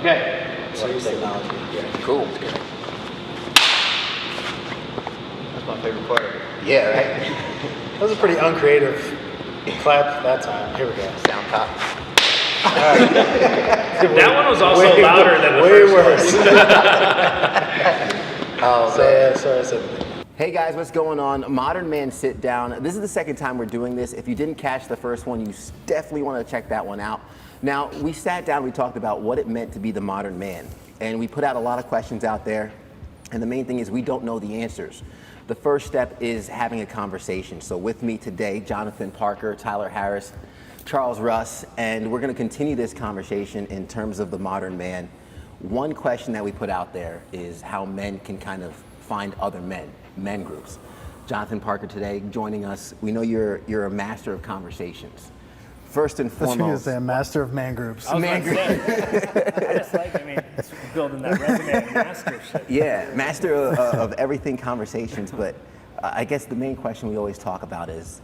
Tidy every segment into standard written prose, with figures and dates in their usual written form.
Okay. So use technology. Yeah. Cool. That's my favorite part. Yeah, right? That was a pretty uncreative clap that time. Here we go. Sound top. That one was also louder than the first one. Oh, Sorry, I said that. Hey guys, what's going on? Modern Man Sit Down. This is the second time we're doing this. If you didn't catch the first one, you definitely want to check that one out. Now, we sat down, we talked about what it meant to be the modern man. And we put out a lot of questions out there. And the main thing is we don't know the answers. The first step is having a conversation. So with me today, Jonathan Parker, Tyler Harris, Charles Russ, and we're going to continue this conversation in terms of the modern man. One question that we put out there is how men can kind of find other men groups. Jonathan Parker today joining us. We know you're a master of conversations. First and foremost, I was going to say a master of man groups. I just like, it's building that resume of mastership. Yeah, master of everything conversations. But I guess the main question we always talk about is,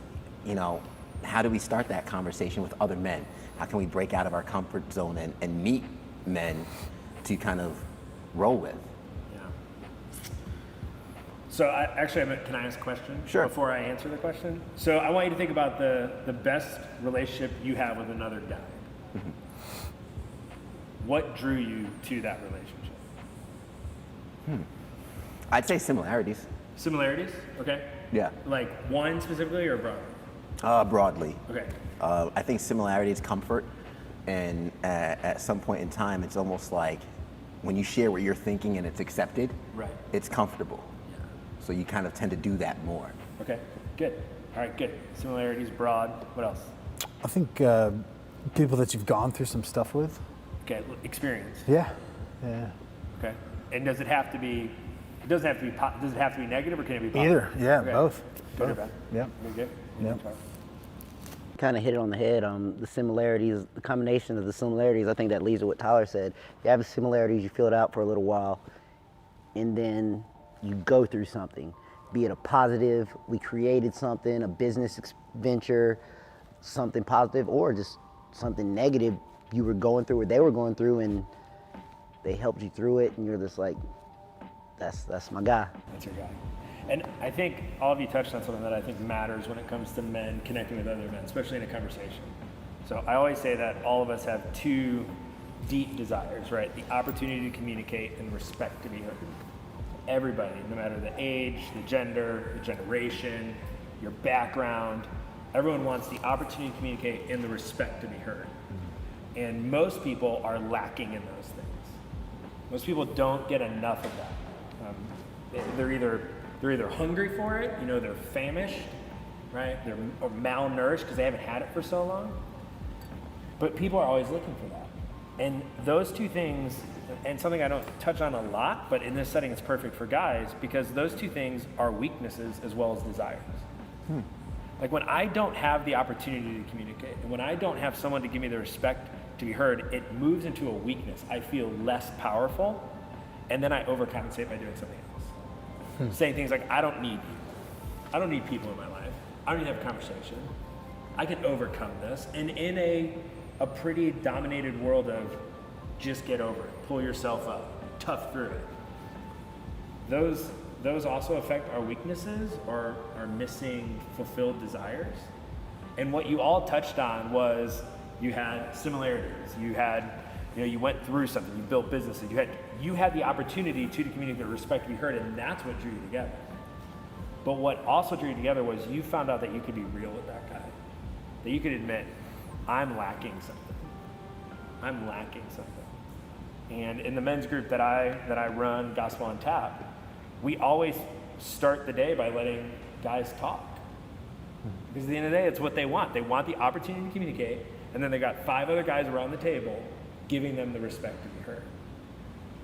how do we start that conversation with other men? How can we break out of our comfort zone and meet men to kind of roll with? So can I ask a question? Sure. Before I answer the question? So I want you to think about the best relationship you have with another guy. Mm-hmm. What drew you to that relationship? I'd say similarities. Similarities? Okay. Yeah. Like one specifically or broadly? Broadly. Okay. I think similarity is comfort, and at some point in time, it's almost like when you share what you're thinking and it's accepted, right. It's comfortable. So you kind of tend to do that more. Okay, good. All right, good. Similarities, broad. What else? I think people that you've gone through some stuff with. Okay, experience. Yeah. Okay, and does it have to be? Does it have to be negative, or can it be positive? Either. Yeah, okay. both. Good or bad? Yeah. Good. Yeah. Kind of hit it on the head. The similarities, the combination of the similarities, I think that leads to what Tyler said. You have similarities, you feel it out for a little while, and then you go through something, be it a positive, we created something, a business venture, something positive, or just something negative you were going through or they were going through, and they helped you through it, and you're just like, that's my guy. That's your guy. And I think all of you touched on something that I think matters when it comes to men connecting with other men, especially in a conversation. So I always say that all of us have two deep desires, right? The opportunity to communicate and respect to be heard. Everybody, no matter the age, the gender, the generation, your background, everyone wants the opportunity to communicate and the respect to be heard. And most people are lacking in those things. Most people don't get enough of that. They're either hungry for it, they're famished, right? They're malnourished because they haven't had it for so long. But people are always looking for that. And those two things, and something I don't touch on a lot, but in this setting it's perfect for guys, because those two things are weaknesses as well as desires. Like when I don't have the opportunity to communicate, and when I don't have someone to give me the respect to be heard, it moves into a weakness. I feel less powerful, and then I overcompensate by doing something else. Saying things like, I don't need you. I don't need people in my life. I don't need to have a conversation. I can overcome this. And in a pretty dominated world of just get over it, pull yourself up, tough through it. Those also affect our weaknesses or our missing fulfilled desires. And what you all touched on was you had similarities. You had, you went through something, you built businesses, you had the opportunity to communicate respect, to be heard, and that's what drew you together. But what also drew you together was you found out that you could be real with that guy. That you could admit, I'm lacking something. I'm lacking something. And in the men's group that I run, Gospel on Tap, we always start the day by letting guys talk. Because at the end of the day, it's what they want. They want the opportunity to communicate, and then they got 5 other guys around the table giving them the respect to be heard.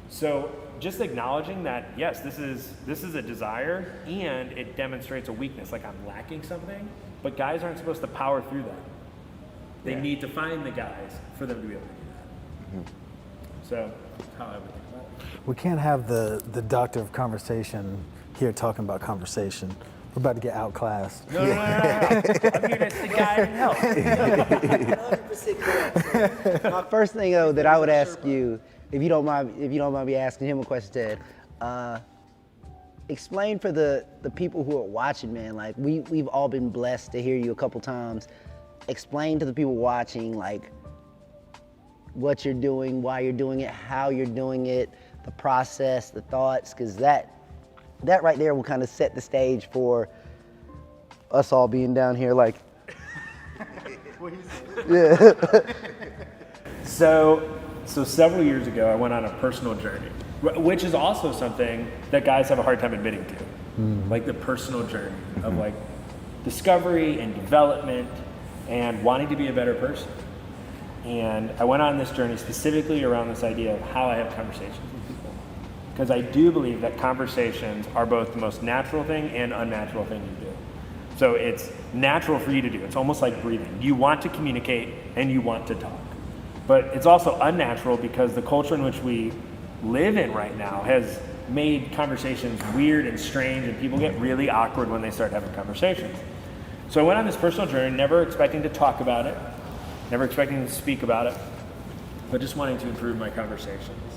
So just acknowledging that, yes, this is a desire, and it demonstrates a weakness, like I'm lacking something, but guys aren't supposed to power through that. They need to find the guys for them to be able to do that. Mm-hmm. So that's how I would think about it. We can't have the doctor of conversation here talking about conversation. We're about to get outclassed. No. I'm here to guide and help. 100% correct. My first thing, though, that I would ask you, if you don't mind me asking him a question, Ted, explain for the people who are watching, man, like we've all been blessed to hear you a couple times. Explain to the people watching, like, what you're doing, why you're doing it, how you're doing it, the process, the thoughts, because that right there will kind of set the stage for us all being down here, like, yeah. So several years ago, I went on a personal journey, which is also something that guys have a hard time admitting to, like the personal journey of like discovery and development and wanting to be a better person. And I went on this journey specifically around this idea of how I have conversations with people, because I do believe that conversations are both the most natural thing and unnatural thing you do. So it's natural for you to do. It's almost like breathing. You want to communicate and you want to talk. But it's also unnatural because the culture in which we live in right now has made conversations weird and strange, and people get really awkward when they start having conversations. So I went on this personal journey, never expecting to talk about it, never expecting to speak about it, but just wanting to improve my conversations.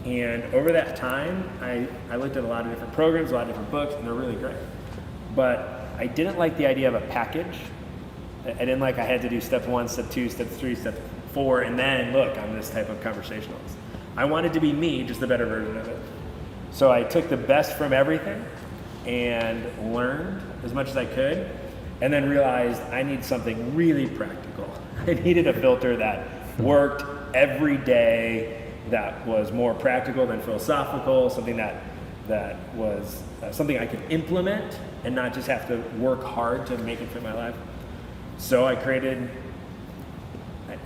And over that time, I looked at a lot of different programs, a lot of different books, and they're really great. But I didn't like the idea of a package. I didn't like I had to do step 1, step 2, step 3, step 4, and then look, I'm this type of conversationalist. I wanted to be me, just the better version of it. So I took the best from everything and learned as much as I could, and then realized I need something really practical. I needed a filter that worked every day, that was more practical than philosophical, something that was something I could implement and not just have to work hard to make it fit my life. So I created,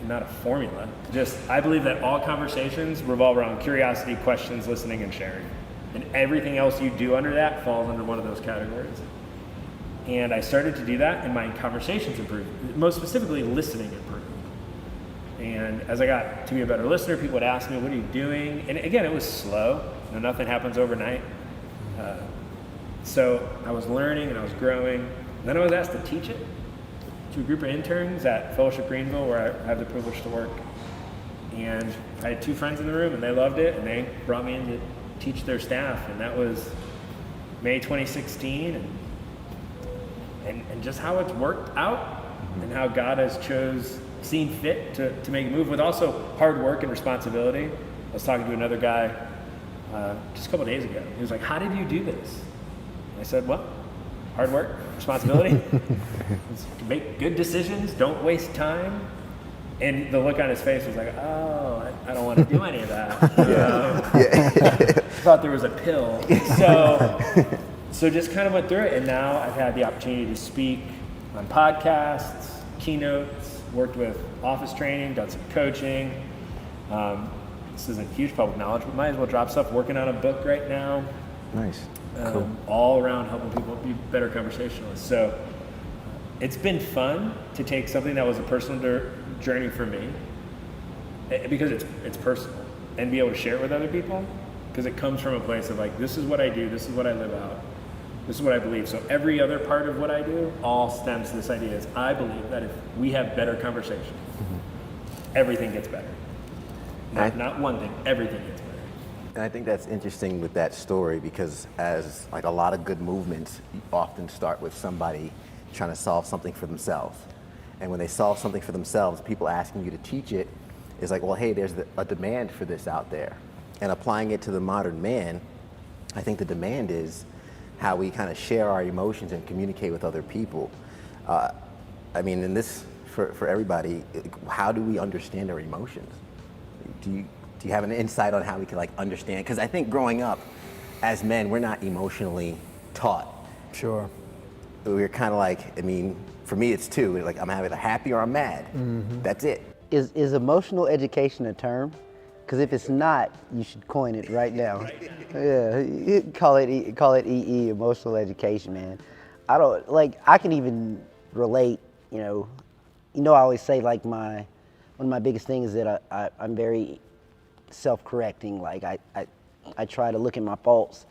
not a formula, just I believe that all conversations revolve around curiosity, questions, listening, and sharing. And everything else you do under that falls under one of those categories. And I started to do that, and my conversations improved. Most specifically, listening improved. And as I got to be a better listener, people would ask me, what are you doing? And again, it was slow. Nothing happens overnight. So I was learning and I was growing. And then I was asked to teach it to a group of interns at Fellowship Greenville, where I have the privilege to work. And I had 2 friends in the room, and they loved it, and they brought me in to teach their staff. And that was May 2016. And just how it's worked out and how God has seen fit to make a move with also hard work and responsibility. I was talking to another guy just a couple days ago. He was like, how did you do this? And I said, well, hard work, responsibility, make good decisions, don't waste time. And the look on his face was like, oh, I don't want to do any of that. Thought there was a pill. So just kind of went through it, and now I've had the opportunity to speak on podcasts, keynotes, worked with office training, done some coaching. This isn't huge public knowledge, but might as well drop stuff. Working on a book right now. Nice. Cool. All around helping people be better conversationalists. So it's been fun to take something that was a personal journey for me, because it's personal, and be able to share it with other people, because it comes from a place of like, this is what I do, this is what I live out, this is what I believe. So every other part of what I do all stems to this idea is I believe that if we have better conversations, everything gets better. Not one thing, everything gets better. And I think that's interesting with that story, because as like a lot of good movements often start with somebody trying to solve something for themselves. And when they solve something for themselves, people asking you to teach it is like, well, hey, there's a demand for this out there. And applying it to the modern man, I think the demand is how we kind of share our emotions and communicate with other people. I mean, in this, for everybody, how do we understand our emotions? Do you have an insight on how we can like understand? Because I think growing up as men, we're not emotionally taught. Sure. We're kind of like, I mean, for me it's 2, like I'm either happy or I'm mad. That's it. Is emotional education a term? Because if it's not, you should coin it right now. Yeah, call it EE, emotional education, man. I can even relate, I always say like one of my biggest things is that I'm very self-correcting. Like I try to look at my faults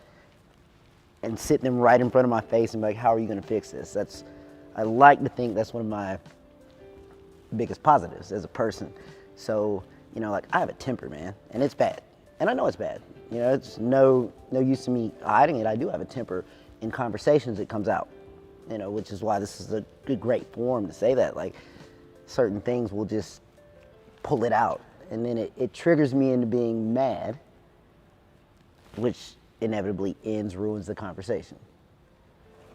and sit them right in front of my face and be like, how are you gonna fix this? I like to think that's one of my biggest positives as a person. So, you know, like I have a temper, man, and it's bad, and I know it's bad. You know, it's no use to me hiding it. I do have a temper. In conversations, it comes out. You know, which is why this is a great forum to say that. Like, certain things will just pull it out, and then it triggers me into being mad, which inevitably ruins the conversation.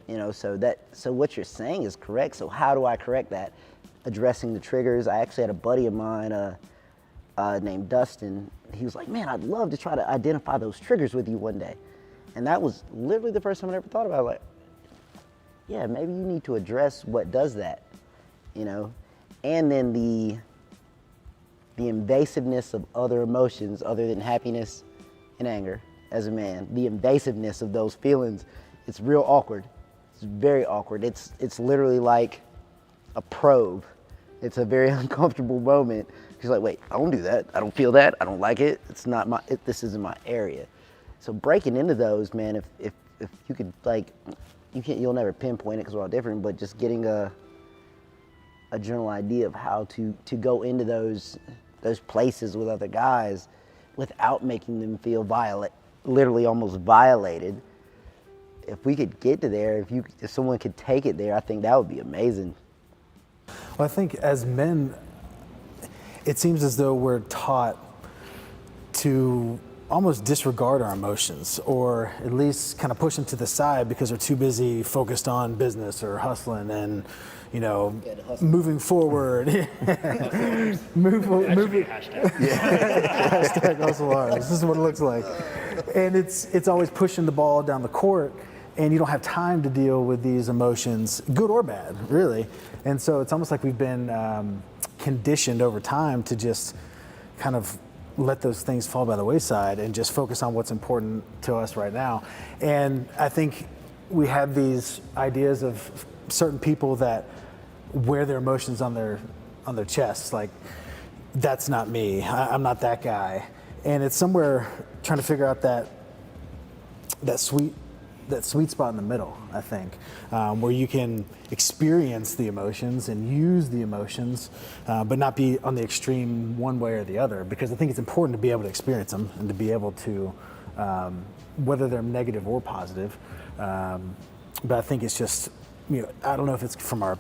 You know, so what you're saying is correct. So how do I correct that? Addressing the triggers. I actually had a buddy of mine named Dustin. He was like, man, I'd love to try to identify those triggers with you one day. And that was literally the first time I ever thought about it. Like, yeah, maybe you need to address what does that, you know? And then the invasiveness of other emotions other than happiness and anger as a man, the invasiveness of those feelings, it's real awkward. It's very awkward. It's literally like a probe. It's a very uncomfortable moment. She's like, wait, I don't do that. I don't feel that. I don't like it. It's not this isn't my area. So breaking into those, man, if you could, like, you'll never pinpoint it because we're all different, but just getting a general idea of how to go into those places with other guys without making them feel literally almost violated. If we could get to there, if someone could take it there, I think that would be amazing. Well, I think as men, it seems as though we're taught to almost disregard our emotions, or at least kind of push them to the side because we're too busy focused on business or hustling and, you know, moving forward. Moving. Hashtag hustle hard. This is what it looks like. And it's always pushing the ball down the court, and you don't have time to deal with these emotions, good or bad, really. And so it's almost like we've been conditioned over time to just kind of let those things fall by the wayside and just focus on what's important to us right now. And I think we have these ideas of certain people that wear their emotions on their chests, like, that's not me, I'm not that guy. And it's somewhere trying to figure out that sweet spot in the middle, I think, where you can experience the emotions and use the emotions, but not be on the extreme one way or the other, because I think it's important to be able to experience them and to be able to, whether they're negative or positive. But I think it's just, you know, I don't know if it's from our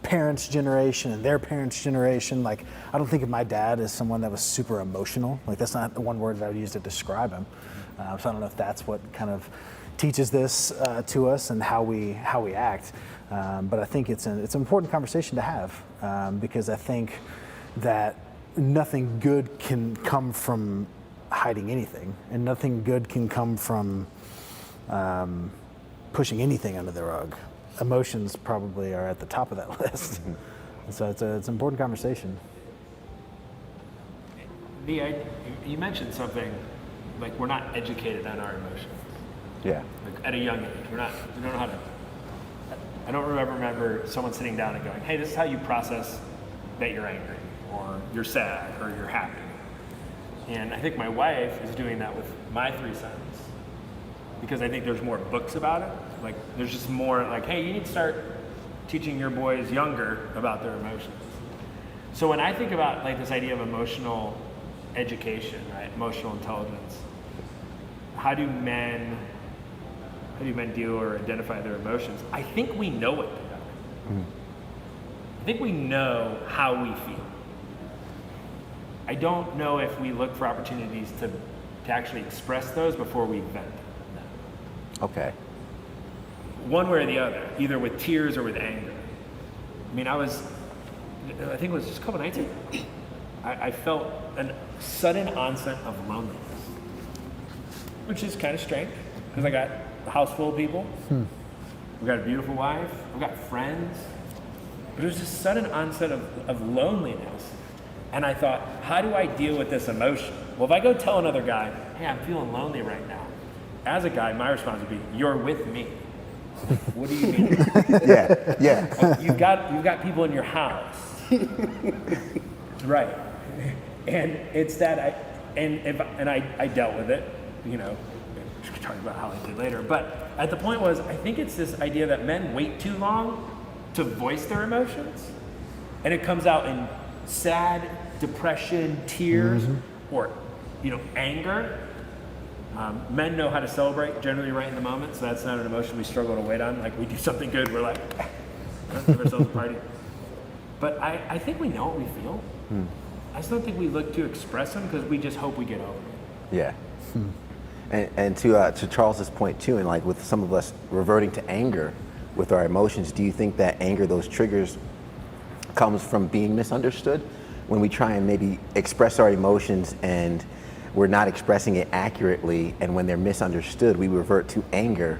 parents' generation and their parents' generation. Like, I don't think of my dad as someone that was super emotional. Like, that's not the one word that I would use to describe him. So I don't know if that's what kind of teaches this to us and how we act. But I think it's an important conversation to have, because I think that nothing good can come from hiding anything, and nothing good can come from pushing anything under the rug. Emotions probably are at the top of that list. So it's an important conversation. You mentioned something like we're not educated on our emotions. Yeah. Like, at a young age, we don't know how to. I don't remember someone sitting down and going, "Hey, this is how you process that you're angry, or you're sad, or you're happy." And I think my wife is doing that with my 3 sons, because I think there's more books about it. Like, there's just more like, "Hey, you need to start teaching your boys younger about their emotions." So when I think about like this idea of emotional education, right, emotional intelligence, how do men deal or identify their emotions? I think we know it. I think we know how we feel. I don't know if we look for opportunities to actually express those before we vent them. Okay. One way or the other, either with tears or with anger. I mean, I think it was just a couple nights ago, I felt a sudden onset of loneliness, which is kind of strange, because I got a house full of people. We've got a beautiful wife. We've got friends. But it was just sudden onset of loneliness. And I thought, how do I deal with this emotion? Well, if I go tell another guy, "Hey, I'm feeling lonely right now," as a guy, my response would be, "You're with me." What do you mean? Yeah. You've got people in your house. Right. And it's that I dealt with it, you know. We can talk about how I did later. But at the point was, I think it's this idea that men wait too long to voice their emotions, and it comes out in sad, depression, tears, or anger, men know how to celebrate generally right in the moment, so that's not an emotion we struggle to wait on. Like we do something good, we're like, give ourselves a party. But I think we know what we feel. I just don't think we look to express them because we just hope we get over it. Yeah. And to Charles's point too, and like with some of us reverting to anger with our emotions, do you think that anger, those triggers, comes from being misunderstood? When we try and maybe express our emotions and we're not expressing it accurately, and when they're misunderstood, we revert to anger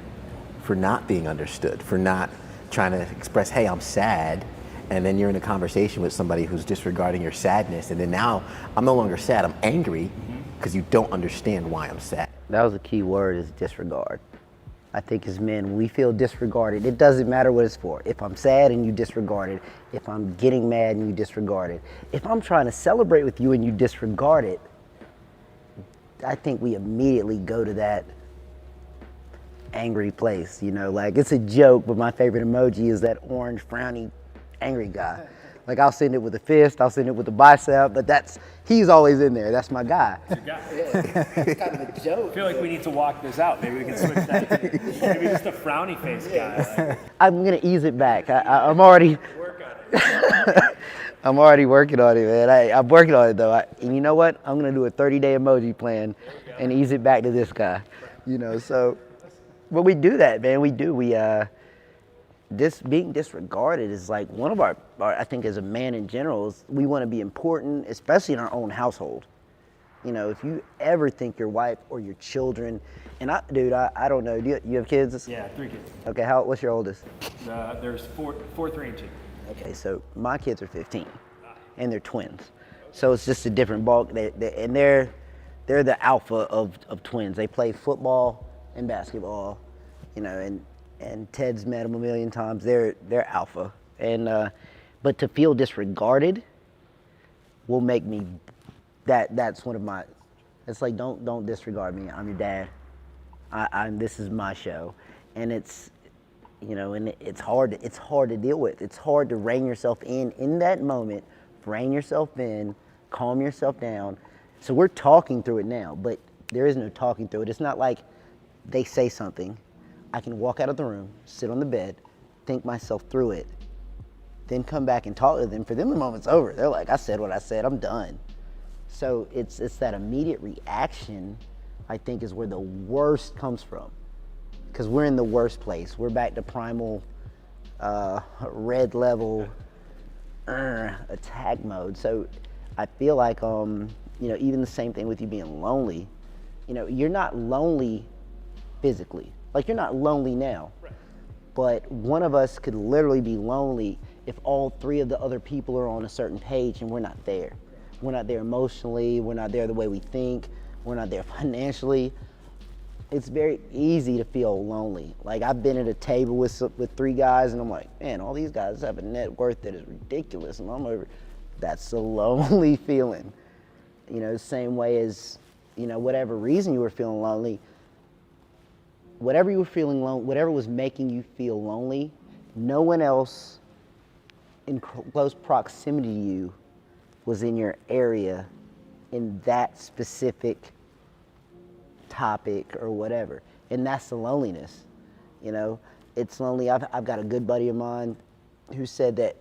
for not being understood, for not trying to express, hey, I'm sad, and then you're in a conversation with somebody who's disregarding your sadness, and then now I'm no longer sad, I'm angry because you don't understand why I'm sad. That was a key word, is disregard. I think as men, we feel disregarded. It doesn't matter what it's for. If I'm sad and you disregard it, if I'm getting mad and you disregard it, if I'm trying to celebrate with you and you disregard it, I think we immediately go to that angry place, like it's a joke, but my favorite emoji is that orange frowny angry guy. Like I'll send it with a fist, I'll send it with a bicep, but he's always in there. That's my guy. It's kind of a joke. I feel like we need to walk this out. Maybe we can switch that to maybe just a frowny face guy. Like, I'm gonna ease it back. I'm already work on it. I'm already working on it, man. I'm working on it though. And you know what? I'm gonna do a 30-day emoji plan and ease it back to this guy. So when we do that, man, we this being disregarded is like one of our I think as a man in general, is we want to be important, especially in our own household. If you ever think your wife or your children, and I don't know, do you have kids? Yeah, 3 kids. Okay, what's your oldest? There's four, 3, and 2. Okay, so my kids are 15, and they're twins. So it's just a different ball, and they're the alpha of twins. They play football and basketball, and Ted's met them a million times. They're alpha, and but to feel disregarded will make me. That's one of my. It's like don't disregard me. I'm your dad. This is my show, and it's. And it's hard to deal with. It's hard to rein yourself in that moment, rein yourself in, calm yourself down. So we're talking through it now, but there is no talking through it. It's not like they say something. I can walk out of the room, sit on the bed, think myself through it, then come back and talk to them. For them, the moment's over. They're like, I said what I said, I'm done. So it's that immediate reaction, I think, is where the worst comes from. Because we're in the worst place. We're back to primal, red level attack mode. So I feel like, even the same thing with you being lonely. You're not lonely physically. Like you're not lonely now. Right. But one of us could literally be lonely if all 3 of the other people are on a certain page and we're not there. We're not there emotionally. We're not there the way we think. We're not there financially. It's very easy to feel lonely. Like I've been at a table with 3 guys and I'm like, man, all these guys have a net worth that is ridiculous, and I'm over. That's a lonely feeling. The same way as, whatever reason you were feeling lonely, whatever you were feeling lonely, whatever was making you feel lonely, no one else in close proximity to you was in your area in that specific topic or whatever, and that's the loneliness. It's lonely. I've got a good buddy of mine who said that,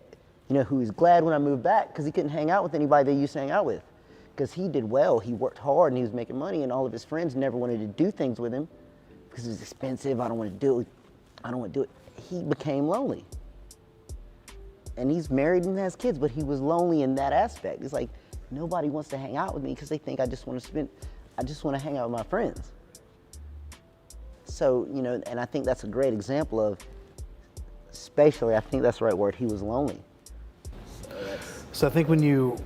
who was glad when I moved back because he couldn't hang out with anybody they used to hang out with, because he did well, he worked hard, and he was making money, and all of his friends never wanted to do things with him because it was expensive. I don't want to do it. He became lonely, and he's married and has kids, but he was lonely in that aspect. He's like, nobody wants to hang out with me because they think I just want to hang out with my friends. So, and I think that's a great example of, spatially, I think that's the right word, he was lonely. So I think when you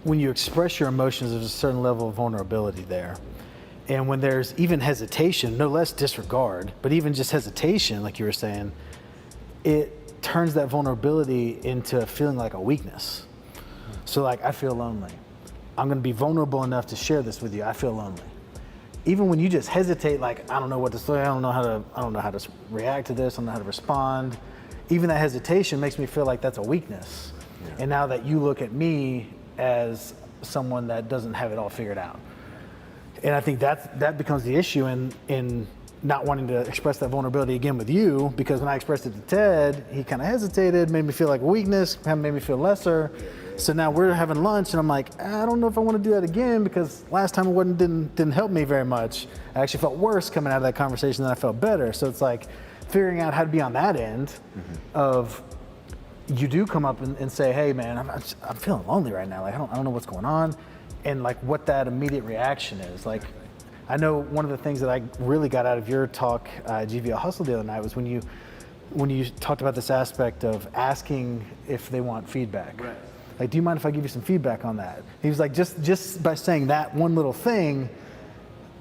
express your emotions, there's a certain level of vulnerability there. And when there's even hesitation, no less disregard, but even just hesitation, like you were saying, it turns that vulnerability into feeling like a weakness. So like, I feel lonely. I'm gonna be vulnerable enough to share this with you. I feel lonely. Even when you just hesitate, like, I don't know what to say, I don't know how to react to this, I don't know how to respond. Even that hesitation makes me feel like that's a weakness. Yeah. And now that you look at me as someone that doesn't have it all figured out. And I think that becomes the issue in not wanting to express that vulnerability again with you, because when I expressed it to Ted, he kind of hesitated, made me feel like weakness, made me feel lesser. So now we're having lunch and I'm like, I don't know if I want to do that again, because last time it didn't help me very much. I actually felt worse coming out of that conversation than I felt better. So it's like figuring out how to be on that end of, you do come up and say, hey man, I'm feeling lonely right now. Like I don't know what's going on. And like what that immediate reaction is. Like, I know one of the things that I really got out of your talk at GVL Hustle the other night was when you talked about this aspect of asking if they want feedback. Right. Like, do you mind if I give you some feedback on that? He was like, just by saying that one little thing,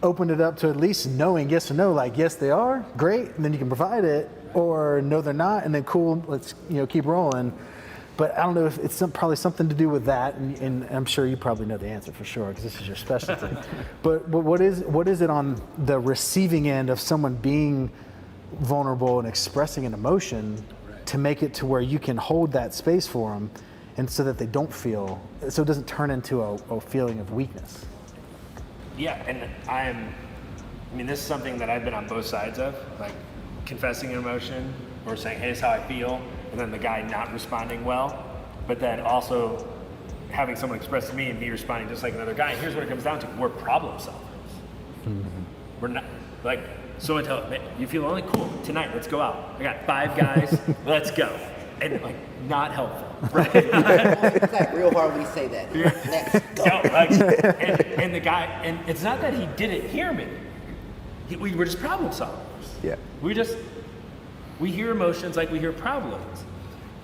opened it up to at least knowing yes or no, like yes they are, great, and then you can provide it, or no they're not, and then cool, let's keep rolling. But I don't know if it's probably something to do with that, and I'm sure you probably know the answer for sure because this is your specialty. but what is it on the receiving end of someone being vulnerable and expressing an emotion to make it to where you can hold that space for them, and so that they don't feel, so it doesn't turn into a feeling of weakness? Yeah, and I mean, this is something that I've been on both sides of, like confessing an emotion or saying, hey, this is how I feel, and then the guy not responding well, but then also having someone express to me and me responding just like another guy. And here's what it comes down to: we're problem solvers. We're not, like, someone tell me, you feel lonely? Cool, tonight, let's go out. I got 5 guys, let's go. And like, not helpful, right? It's like real hard when you say that. Let's go. No, like, and the guy, and it's not that he didn't hear me. We were just problem solvers. Yeah. We hear emotions like we hear problems.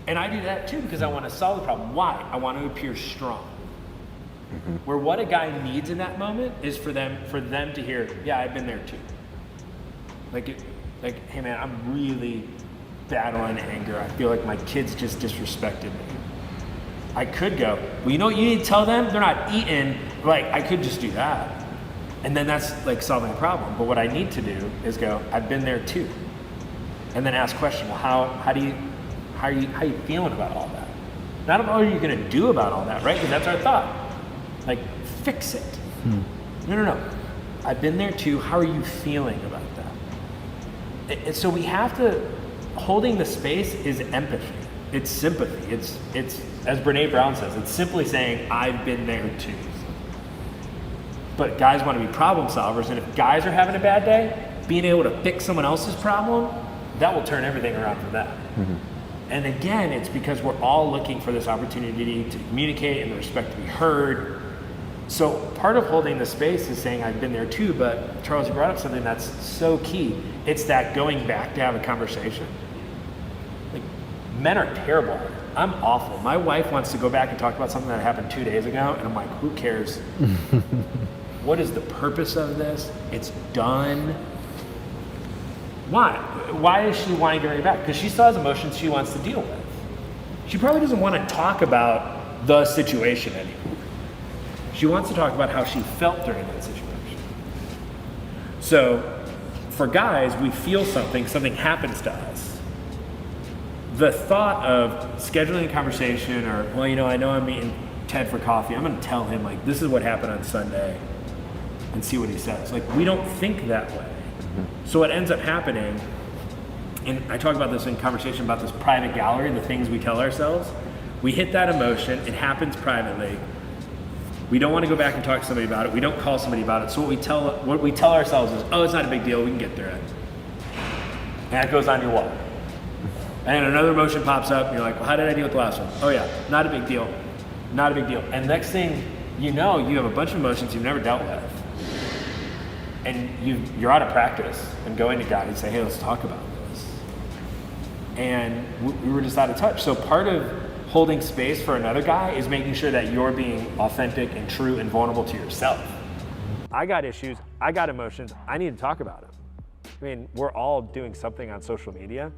And I do that too because I want to solve the problem. Why? I want to appear strong. Where what a guy needs in that moment is for them to hear, yeah, I've been there too. Like, hey man, I'm really battling anger. I feel like my kids just disrespected me. I could go, well, you know what you need to tell them? They're not eating. Like, I could just do that. And then that's like solving the problem. But what I need to do is go, I've been there too. And then ask question, well, how are you feeling about all that? Not about what are you gonna do about all that, right? Because that's our thought. Like, fix it. No. I've been there too. How are you feeling about that? So we have to, holding the space is empathy. It's sympathy. It's as Brene Brown says, it's simply saying, I've been there too. But guys want to be problem solvers, and if guys are having a bad day, being able to fix someone else's problem, that will turn everything around for them. And again, it's because we're all looking for this opportunity to communicate and the respect to be heard. So part of holding the space is saying, I've been there too, but Charles, you brought up something that's so key. It's that going back to have a conversation. Like, men are terrible at it. I'm awful. My wife wants to go back and talk about something that happened 2 days ago, and I'm like, who cares? What is the purpose of this? It's done. Why? Why is she wanting to bring it back? Because she still has emotions she wants to deal with. She probably doesn't want to talk about the situation anymore. She wants to talk about how she felt during that situation. So for guys, we feel something happens to us. The thought of scheduling a conversation or, well, I know I'm meeting Ted for coffee. I'm going to tell him, like, this is what happened on Sunday and see what he says. Like, we don't think that way. So what ends up happening, and I talk about this in conversation about this private gallery, the things we tell ourselves, we hit that emotion, it happens privately. We don't want to go back and talk to somebody about it. We don't call somebody about it. So what we tell ourselves is, oh, it's not a big deal. We can get through it. And that goes on your wall. And another emotion pops up, and you're like, well, how did I deal with the last one? Oh yeah, not a big deal. Not a big deal. And next thing you know, you have a bunch of emotions you've never dealt with. And you're out of practice and going to God and say, hey, let's talk about this. And we were just out of touch. So part of holding space for another guy is making sure that you're being authentic and true and vulnerable to yourself. I got issues, I got emotions, I need to talk about them. I mean, we're all doing something on social media.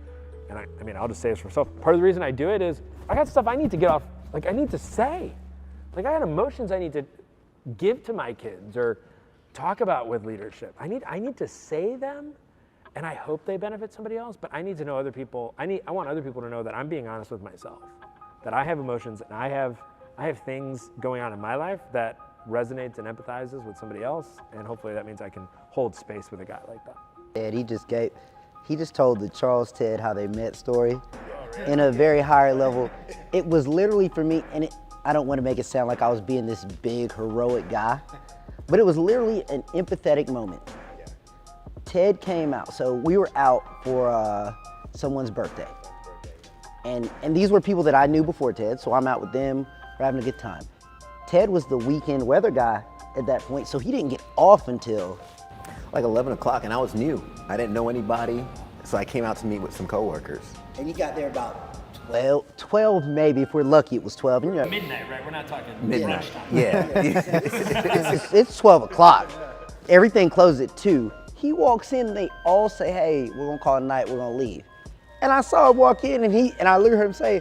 And I mean, I'll just say this for myself. Part of the reason I do it is I got stuff I need to get off, like I need to say. Like I got emotions I need to give to my kids or talk about with leadership. I need to say them, and I hope they benefit somebody else, but I need to know other people, I want other people to know that I'm being honest with myself, that I have emotions and I have I have things going on in my life that resonates and empathizes with somebody else, and hopefully that means I can hold space with a guy like that. And he just told the Charles Ted how they met story in a very higher level. It was literally for me, and I don't want to make it sound like I was being this big heroic guy, but it was literally an empathetic moment. Ted came out, so we were out for someone's birthday. And these were people that I knew before Ted, so I'm out with them, we're having a good time. Ted was the weekend weather guy at that point, so he didn't get off until Like 11 o'clock, and I was new. I didn't know anybody, so I came out to meet with some coworkers. And you got there about 12 maybe, if we're lucky it was 12. And, you know, Midnight, right? We're not talking Midnight. brunch time. Yeah. it's 12 o'clock. Everything closes at 2. He walks in and they all say, hey, we're gonna call it a night, we're gonna leave. And I saw him walk in and I literally heard him say,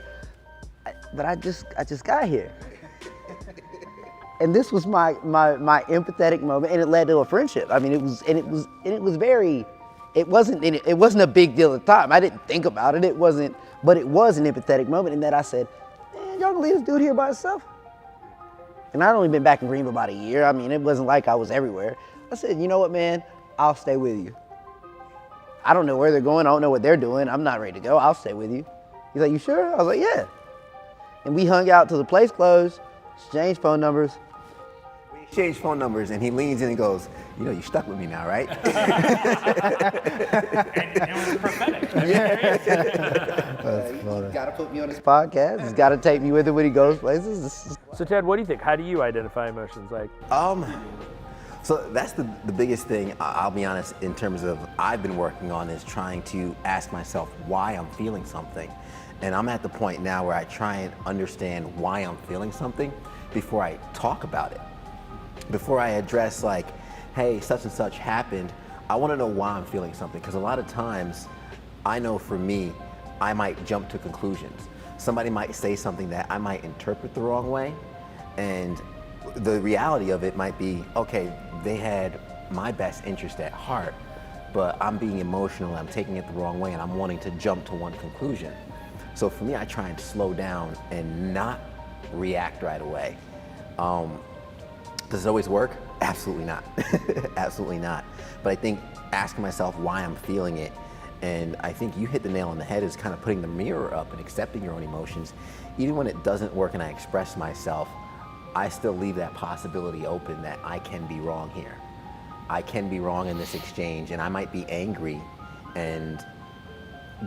but I just got here. And this was my empathetic moment, and it led to a friendship. I mean, it wasn't a big deal at the time. I didn't think about it. But it was an empathetic moment in that I said, man, y'all gonna leave this dude here by himself? And I'd only been back in Greenville about a year. I mean, it wasn't like I was everywhere. I said, you know what, man? I'll stay with you. I don't know where they're going. I don't know what they're doing. I'm not ready to go. I'll stay with you. He's like, you sure? I was like, yeah. And we hung out till the place closed, exchanged phone numbers. We exchanged phone numbers, and he leans in and goes, you know, you stuck with me now, right? And it was prophetic. you got to put me on this. Podcast. He's got to take me with him when he goes places. So Ted, what do you think? How do you identify emotions? Like, So that's the biggest thing, I'll be honest, in terms of I've been working on is trying to ask myself why I'm feeling something. And I'm at the point now where I try and understand why I'm feeling something before I talk about it. Before I address like, hey, such and such happened, I want to know why I'm feeling something. Because a lot of times, I know for me, I might jump to conclusions. Somebody might say something that I might interpret the wrong way. And the reality of it might be, okay, they had my best interest at heart, but I'm being emotional, I'm taking it the wrong way, and I'm wanting to jump to one conclusion. So for me, I try and slow down and not react right away. Does it always work? Absolutely not. Absolutely not. But I think asking myself why I'm feeling it, and I think you hit the nail on the head, is kind of putting the mirror up and accepting your own emotions. Even when it doesn't work and I express myself, I still leave that possibility open that I can be wrong here. I can be wrong in this exchange, and I might be angry, and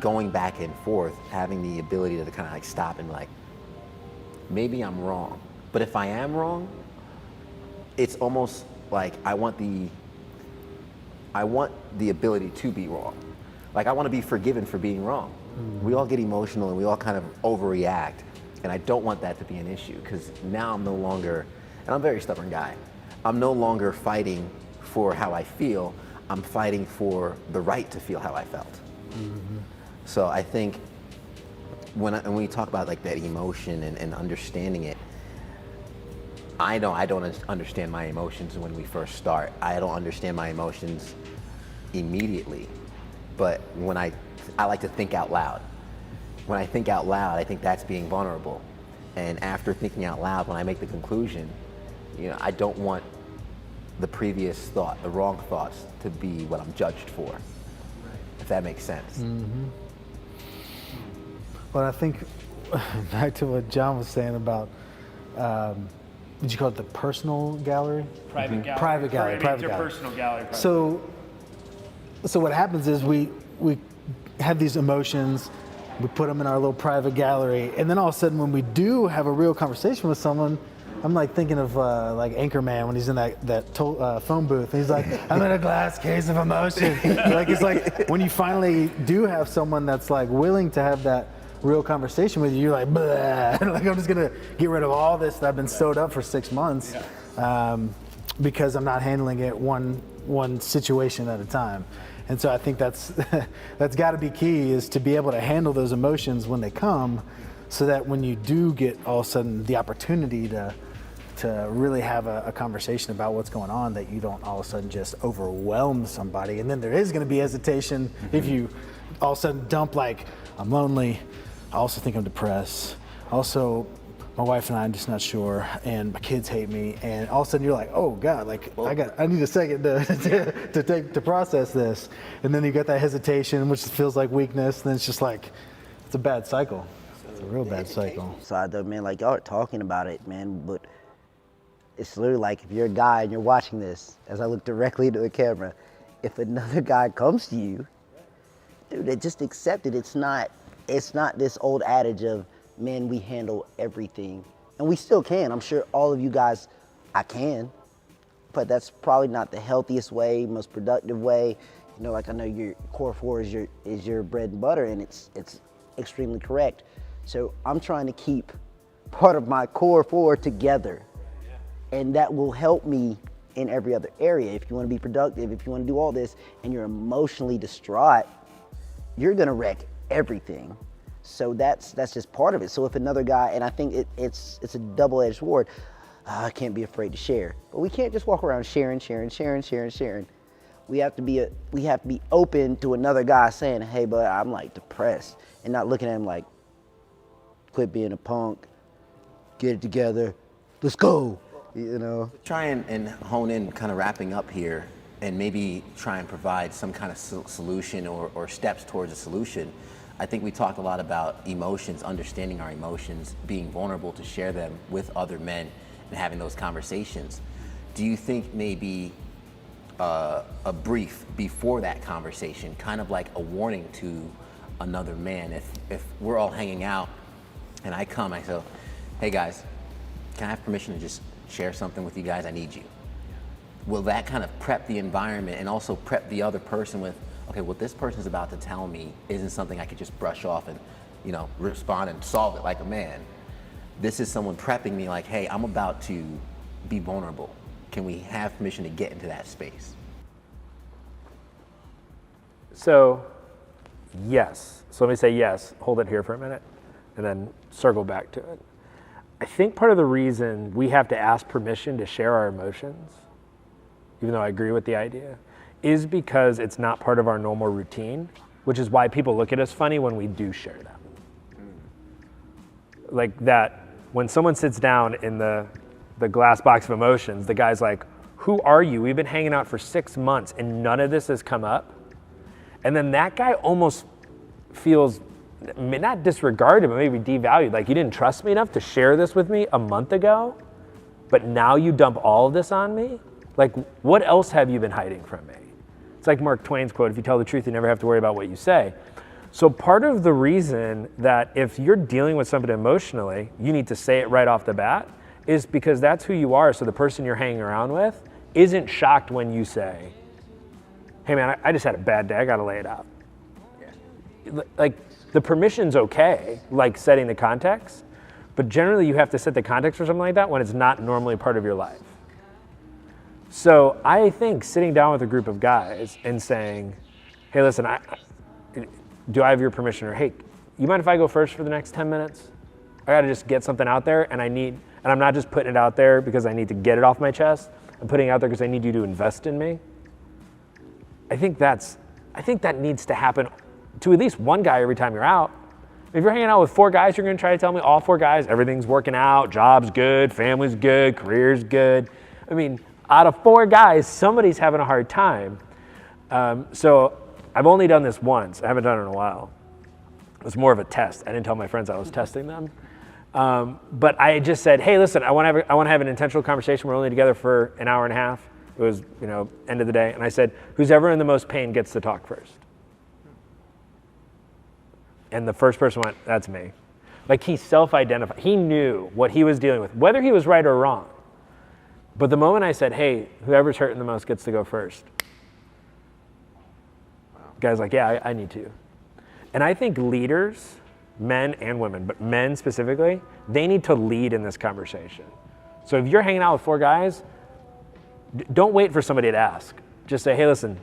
going back and forth, having the ability to kind of like stop and like, maybe I'm wrong. But if I am wrong, it's almost like I want the ability to be wrong. Like I want to be forgiven for being wrong. We all get emotional and we all kind of overreact. And I don't want that to be an issue, because now I'm no longer, and I'm a very stubborn guy, I'm no longer fighting for how I feel, I'm fighting for the right to feel how I felt. Mm-hmm. So I think when we talk about like that emotion and understanding it, I don't understand my emotions when we first start. I don't understand my emotions immediately, but when I like to think out loud. When I think out loud, I think that's being vulnerable. And after thinking out loud, when I make the conclusion, you know, I don't want the previous thought, the wrong thoughts, to be what I'm judged for. Right. If that makes sense. Mm-hmm. But I think back to what John was saying about, did you call it the personal gallery? private gallery. Private gallery. Private your gallery. personal gallery. So what happens is we have these emotions, we put them in our little private gallery, and then all of a sudden when we do have a real conversation with someone, I'm like thinking of like Anchorman when he's in that phone booth, and he's like, I'm in a glass case of emotion. Like it's like when you finally do have someone that's like willing to have that real conversation with you, you're like, blah. Like I'm just gonna get rid of all this that I've been stowed up for 6 months, because I'm not handling it one situation at a time. And so I think that's got to be key, is to be able to handle those emotions when they come, so that when you do get all of a sudden the opportunity to really have a conversation about what's going on, that you don't all of a sudden just overwhelm somebody. And then there is going to be hesitation if you all of a sudden dump like, I'm lonely, I also think I'm depressed, also my wife and I'm just not sure, and my kids hate me, and all of a sudden you're like, oh God, like I need a second to process this, and then you get that hesitation, which feels like weakness, and then it's just like, it's a bad cycle. It's a real bad cycle. Side though, man, like y'all are talking about it, man, but it's literally like if you're a guy and you're watching this, as I look directly into the camera, if another guy comes to you, dude, just accept it. It's not this old adage of, men, we handle everything. And we still can. I'm sure all of you guys, I can. But that's probably not the healthiest way, most productive way. You know, like I know your core four is your bread and butter, and it's extremely correct. So I'm trying to keep part of my core four together. And that will help me in every other area. If you want to be productive, if you want to do all this, and you're emotionally distraught, you're gonna wreck everything. So that's just part of it. So if another guy, and I think it's a double-edged sword, I can't be afraid to share. But we can't just walk around sharing. We have to be open to another guy saying, hey, bud, I'm like depressed, and not looking at him like, quit being a punk, get it together, let's go, you know. Try and hone in, kind of wrapping up here, and maybe try and provide some kind of solution or steps towards a solution. I think we talked a lot about emotions, understanding our emotions, being vulnerable to share them with other men and having those conversations. Do you think maybe a brief before that conversation, kind of like a warning to another man, if we're all hanging out and I say, hey guys, can I have permission to just share something with you guys? I need you. Will that kind of prep the environment and also prep the other person with, okay, what this person's about to tell me isn't something I could just brush off and, you know, respond and solve it like a man. This is someone prepping me like, hey, I'm about to be vulnerable. Can we have permission to get into that space? So, yes. So let me say yes, hold it here for a minute, and then circle back to it. I think part of the reason we have to ask permission to share our emotions, even though I agree with the idea, is because it's not part of our normal routine, which is why people look at us funny when we do share them. Like that, when someone sits down in the glass box of emotions, the guy's like, who are you? We've been hanging out for 6 months and none of this has come up. And then that guy almost feels, not disregarded, but maybe devalued. Like, you didn't trust me enough to share this with me a month ago, but now you dump all of this on me? Like, what else have you been hiding from me? It's like Mark Twain's quote, if you tell the truth, you never have to worry about what you say. So part of the reason that if you're dealing with somebody emotionally, you need to say it right off the bat, is because that's who you are. So the person you're hanging around with isn't shocked when you say, hey man, I just had a bad day, I gotta lay it out. Yeah. Like, the permission's okay, like setting the context, but generally you have to set the context for something like that when it's not normally part of your life. So I think sitting down with a group of guys and saying, hey, listen, do I have your permission? Or, hey, you mind if I go first for the next 10 minutes? I gotta just get something out there, and I'm not just putting it out there because I need to get it off my chest. I'm putting it out there because I need you to invest in me. I think that needs to happen to at least one guy every time you're out. If you're hanging out with 4 guys, you're gonna try to tell me all 4 guys, everything's working out, job's good, family's good, career's good. I mean, out of 4 guys, somebody's having a hard time. So I've only done this once. I haven't done it in a while. It was more of a test. I didn't tell my friends I was testing them. But I just said, hey, listen, I want to have an intentional conversation. We're only together for an hour and a half. It was, end of the day. And I said, who's ever in the most pain gets to talk first. And the first person went, that's me. Like, he self-identified. He knew what he was dealing with, whether he was right or wrong. But the moment I said, hey, whoever's hurting the most gets to go first. Guy's like, yeah, I need to. And I think leaders, men and women, but men specifically, they need to lead in this conversation. So if you're hanging out with 4 guys, don't wait for somebody to ask. Just say, hey, listen,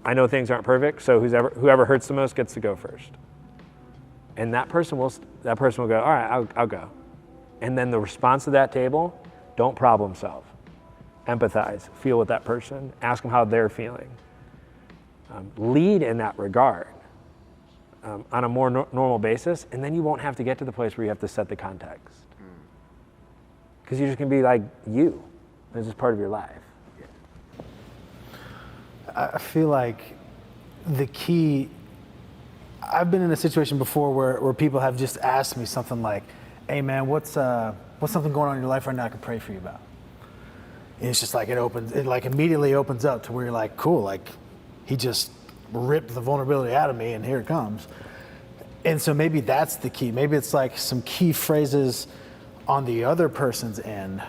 I know things aren't perfect, so whoever hurts the most gets to go first. And that person will go, all right, I'll go. And then the response to that table, don't problem solve. Empathize, feel with that person, ask them how they're feeling. Lead in that regard on a more normal basis, and then you won't have to get to the place where you have to set the context. because you're just gonna be like you. This is part of your life. I feel like the key, I've been in a situation before where people have just asked me something like, hey man, what's something going on in your life right now I can pray for you about? And it's just like it like immediately opens up to where you're like, cool, like he just ripped the vulnerability out of me and here it comes. And so maybe that's the key. Maybe it's like some key phrases on the other person's end,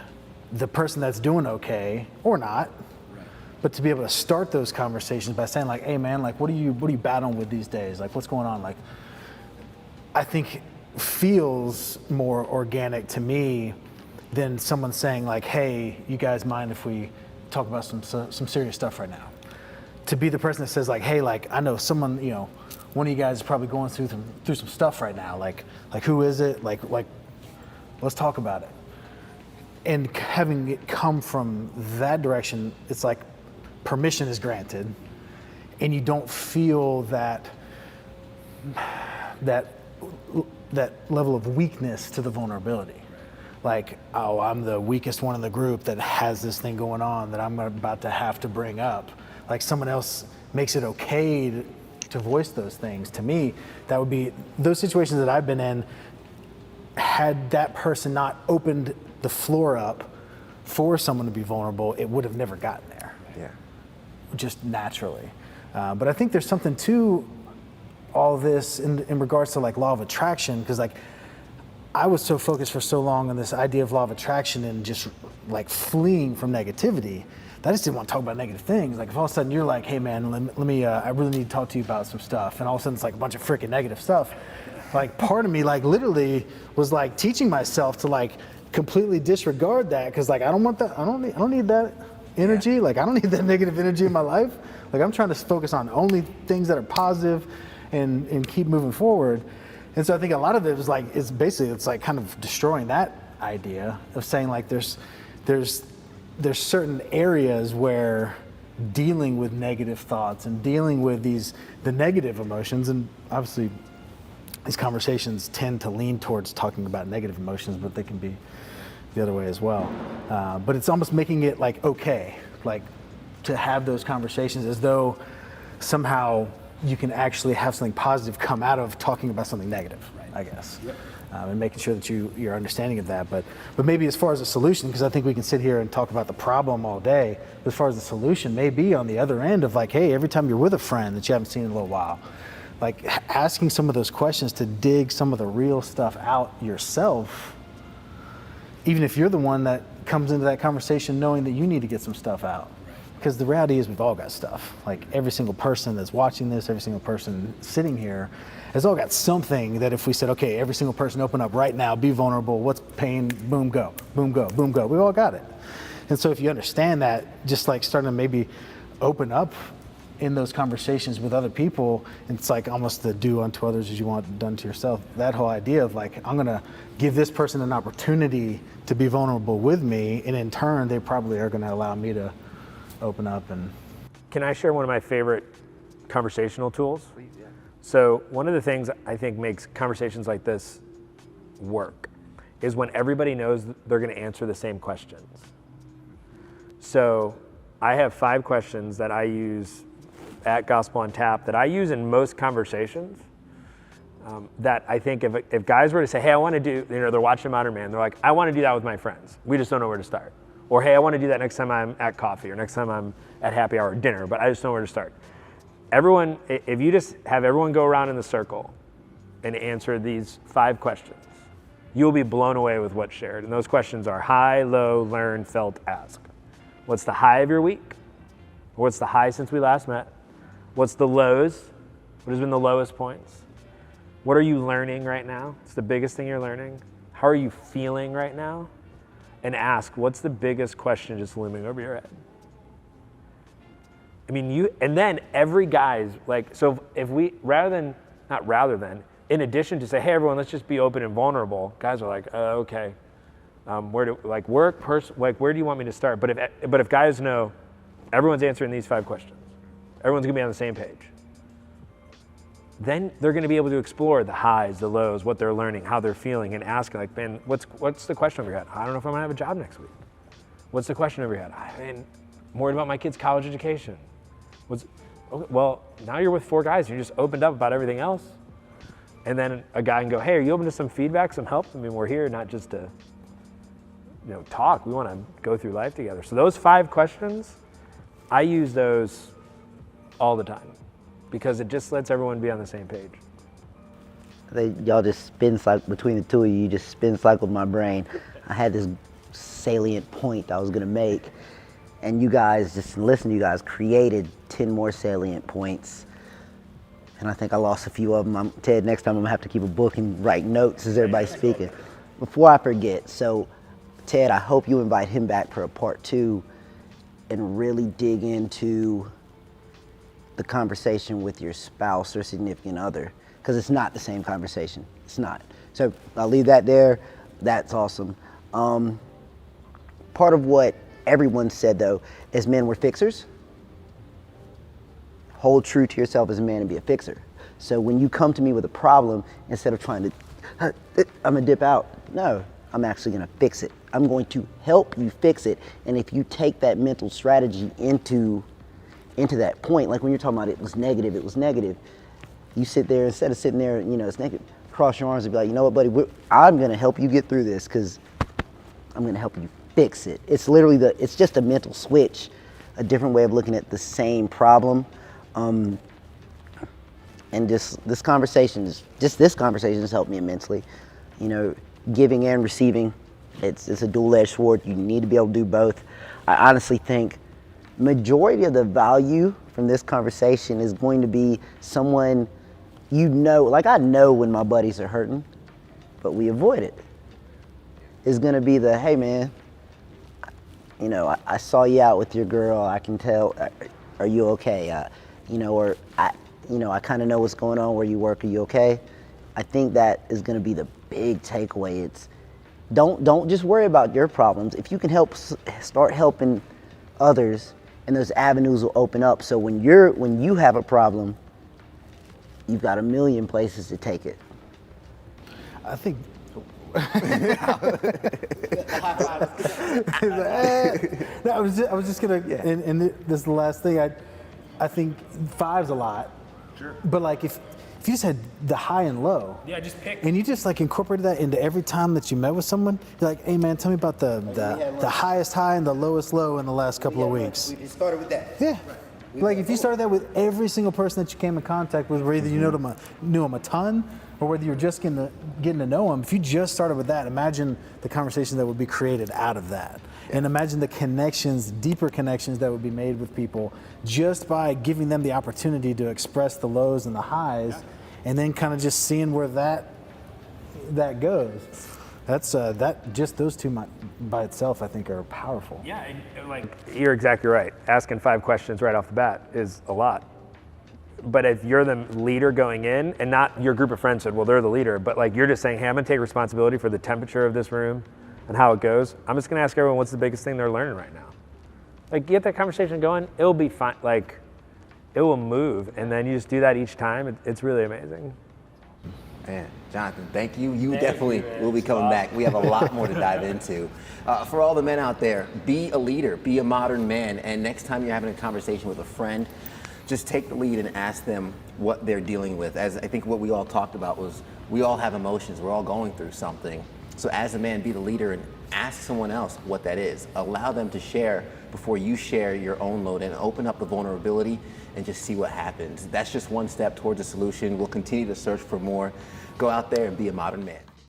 the person that's doing okay or not, but to be able to start those conversations by saying like, hey man, like what are you battling with these days? Like what's going on? Like, I think feels more organic to me than someone saying like, hey, you guys mind if we talk about some serious stuff right now? To be the person that says like, hey, like I know someone, you know, one of you guys is probably going through some stuff right now. Like who is it? Like let's talk about it. And having it come from that direction, it's like permission is granted, and you don't feel that level of weakness to the vulnerability. Like, oh, I'm the weakest one in the group that has this thing going on that I'm about to have to bring up. Like someone else makes it okay to voice those things. To me, that would be those situations that I've been in. Had that person not opened the floor up for someone to be vulnerable, it would have never gotten there. Yeah. Just naturally. But I think there's something to all this in regards to like law of attraction, because like I was so focused for so long on this idea of law of attraction and just like fleeing from negativity that I just didn't want to talk about negative things. Like if all of a sudden you're like, hey man, let me I really need to talk to you about some stuff, and all of a sudden it's like a bunch of freaking negative stuff. Like part of me like literally was like teaching myself to like completely disregard that, because like I don't want that, I don't need that energy. Like I don't need that negative energy in my life. Like I'm trying to focus on only things that are positive and keep moving forward. And so I think a lot of it was like, it's like kind of destroying that idea of saying like there's certain areas where dealing with negative thoughts and dealing with the negative emotions, and obviously these conversations tend to lean towards talking about negative emotions, but they can be the other way as well. But it's almost making it like okay, like to have those conversations as though somehow you can actually have something positive come out of talking about something negative, I guess. Yep. And making sure that you're understanding of that. But maybe as far as a solution, because I think we can sit here and talk about the problem all day, but as far as the solution may be on the other end of like, hey, every time you're with a friend that you haven't seen in a little while, like asking some of those questions to dig some of the real stuff out yourself, even if you're the one that comes into that conversation knowing that you need to get some stuff out. Because the reality is we've all got stuff. Like every single person that's watching this, every single person sitting here has all got something that if we said, okay, every single person open up right now, be vulnerable, what's pain, boom, go, boom, go, boom, go. We've all got it. And so if you understand that, just like starting to maybe open up in those conversations with other people, it's like almost the do unto others as you want done to yourself. That whole idea of like, I'm gonna give this person an opportunity to be vulnerable with me, and in turn, they probably are gonna allow me to open up. And can I share one of my favorite conversational tools? Please, yeah. So one of the things I think makes conversations like this work is when everybody knows they're going to answer the same questions. So I have 5 questions that I use at Gospel on Tap that I use in most conversations, that I think if guys were to say, hey, I want to do, they're watching Modern Man, they're like, I want to do that with my friends. We just don't know where to start. Or, hey, I want to do that next time I'm at coffee or next time I'm at happy hour or dinner, but I just don't know where to start. Everyone, if you just have everyone go around in the circle and answer these 5 questions, you'll be blown away with what's shared. And those questions are high, low, learn, felt, ask. What's the high of your week? What's the high since we last met? What's the lows? What has been the lowest points? What are you learning right now? It's the biggest thing you're learning. How are you feeling right now? And ask, what's the biggest question just looming over your head? I mean, and then every guy's like, so if we, in addition to say, hey everyone, let's just be open and vulnerable, guys are like, okay, where do you want me to start? But if guys know, everyone's answering these 5 questions, everyone's gonna be on the same page. then they're going to be able to explore the highs, the lows, what they're learning, how they're feeling, and ask like, man, what's the question over your head? I don't know if I'm going to have a job next week. What's the question over your head? I'm worried about my kid's college education. Okay, well, now you're with 4 guys. You just opened up about everything else. And then a guy can go, hey, are you open to some feedback, some help? I mean, we're here not just to talk. We want to go through life together. So those 5 questions, I use those all the time because it just lets everyone be on the same page. Y'all just spin cycle between the two of you. You just spin cycled my brain. I had this salient point I was gonna make, and you guys just listen. You guys created 10 more salient points, and I think I lost a few of them. Ted, next time I'm gonna have to keep a book and write notes as everybody's speaking. Before I forget, so Ted, I hope you invite him back for a part 2 and really dig into the conversation with your spouse or significant other, because it's not the same conversation. It's not. So I'll leave that there. That's awesome. Part of what everyone said though is men were fixers. Hold true to yourself as a man and be a fixer. So when you come to me with a problem, instead of trying to, I'm gonna dip out. No, I'm actually gonna fix it. I'm going to help you fix it. And if you take that mental strategy into that point, like when you're talking about it was negative, you sit there, instead of sitting there, it's negative, cross your arms and be like, you know what, buddy, I'm gonna help you get through this because I'm gonna help you fix it. It's literally it's just a mental switch, a different way of looking at the same problem. And this conversation has helped me immensely. Giving and receiving, it's a dual-edged sword. You need to be able to do both. I honestly think majority of the value from this conversation is going to be someone like I know when my buddies are hurting, but we avoid it. Is going to be the, hey man, I saw you out with your girl. I can tell. Are you okay? Or I kind of know what's going on where you work. Are you okay? I think that is going to be the big takeaway. It's don't just worry about your problems. If you can start helping others, and those avenues will open up. So when you have a problem, you've got a million places to take it. I think. No, I was just gonna. Yeah. And this is the last thing. I think 5's a lot. Sure. But like if you just had the high and low. Yeah, just pick. And you just like incorporated that into every time that you met with someone. You're like, hey man, tell me about the highest high and the lowest low in the last couple of weeks. We just started with that. Yeah. Like if you started that with every single person that you came in contact with, whether you knew them a ton or whether you were just getting to know them, if you just started with that, imagine the conversations that would be created out of that. Yeah. And imagine the connections, deeper connections that would be made with people just by giving them the opportunity to express the lows and the highs, and then kind of just seeing where that goes. That's just those two by itself, I think, are powerful. Yeah, and like you're exactly right. Asking 5 questions right off the bat is a lot. But if you're the leader going in, and not your group of friends said, well, they're the leader, but like you're just saying, hey, I'm gonna take responsibility for the temperature of this room and how it goes. I'm just gonna ask everyone what's the biggest thing they're learning right now. Like get that conversation going, it'll be fine. Like it will move, and then you just do that each time. It's really amazing. Man, Jonathan, thank you. You definitely will be coming back. We have a lot more to dive into. For all the men out there, be a leader, be a modern man, and next time you're having a conversation with a friend, just take the lead and ask them what they're dealing with. As I think what we all talked about was we all have emotions. We're all going through something. So as a man, be the leader and ask someone else what that is. Allow them to share before you share your own load, and open up the vulnerability and just see what happens. That's just one step towards a solution. We'll continue to search for more. Go out there and be a modern man.